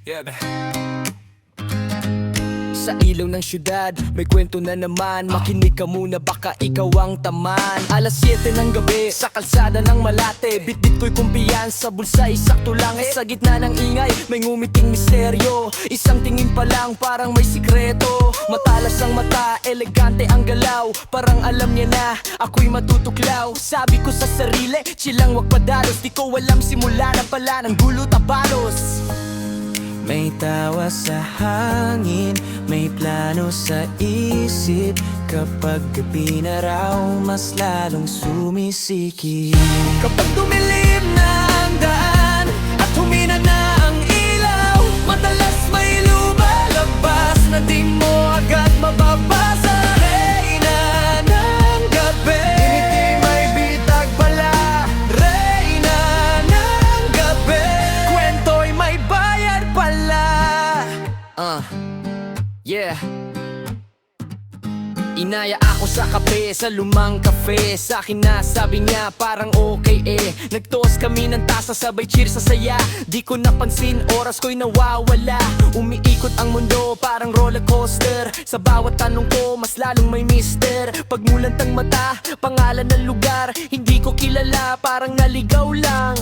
Yeah. Sa ilaw ng syudad, may kwento na naman. Makinig ka muna, baka ikaw ang taman. Alas 7 ng gabi, sa kalsada ng Malate. Bitbit ko'y kumpiyansa, bulsa'y sakto lang. Sa gitna ng ingay, may ngumiting misteryo. Isang tingin pa lang, parang may sikreto. Matalas ang mata, elegante ang galaw. Parang alam niya na, ako'y matutuklaw. Sabi ko sa sarili, chill lang wag padalos. Di ko alam simula na pala ng gulo tapalos. May tawa sa hangin, may plano sa isip. Kapag gabi na raw, mas lalong sumisikip. Kapag dumilim na ang daan at humina na ang ilaw, madalas may lumalabas na di mo agad mababasa. Reyna ng gabi, hindi may bitag pala. Reyna ng gabi, kwento'y may bayad pala. Yeah. Inaya ako sa kape, sa lumang kafe. Sa akin na sabi niya parang okay eh. Nagtoos kami ng tasa, sabay cheers sa saya. Di ko napansin, oras ko'y nawawala. Umiikot ang mundo, parang roller coaster. Sa bawat tanong ko, mas lalong may mister. Pagmulat ng mata, pangalan ng lugar. Hindi ko kilala, parang naligaw lang.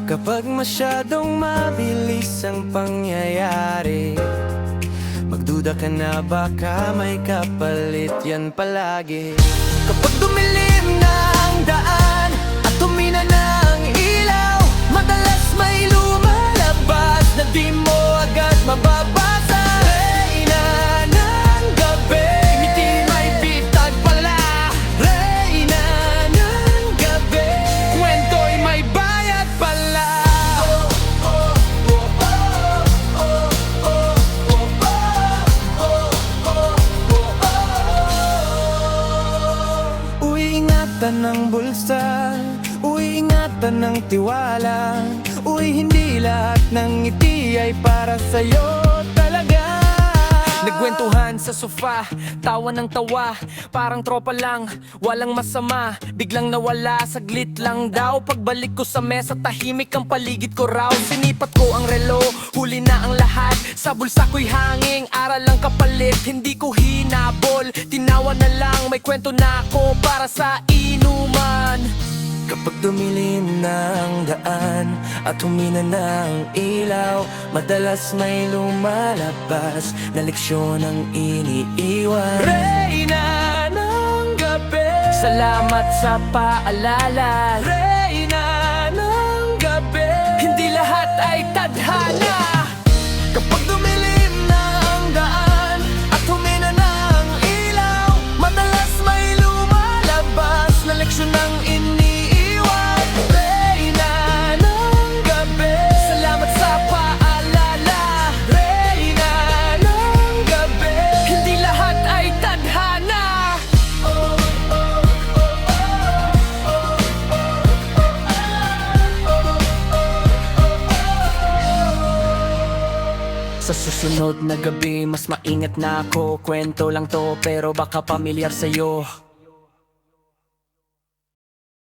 Kapag masyadong mabilis ang pangyayari, magduda ka na baka may kapalit yan palagi. Kapag dumilim na ang daan at humina na ang ilaw, madalas may lumalabas na di mo agad mababasa. Reyna ng gabi, ngiti may bitag pala. Reyna ng gabi, kwento'y may bayad pala. Ingatan ng bulsa, uy, ingatan ng tiwala. Uy, hindi lahat ng ngiti ay para sa'yo talaga. Nagkwentuhan sa sofa, tawa ng tawa. Parang tropa lang, walang masama. Biglang nawala, saglit lang daw. Pagbalik ko sa mesa, tahimik ang paligid ko raw. Sinipat ko ang relo, huli na ang lahat. Sa bulsa ko'y hanging, aral lang kapalit. Hindi ko hinabol, tinawa na lang. May kwento na ako para sa inuman. Kapag dumilim na ang daan at humina na ang ilaw, madalas may lumalabas na leksyon ang iniiwan. Reyna ng gabi, salamat sa paalala. Reyna ng gabi, hindi lahat ay tadhana. Kapag dumilim na ang daan at humina na ang ilaw, madalas may lumalabas na leksyon ng iniiwan. Sa susunod na gabi, mas maingat na ako. Kwento lang to, pero baka pamilyar sa'yo.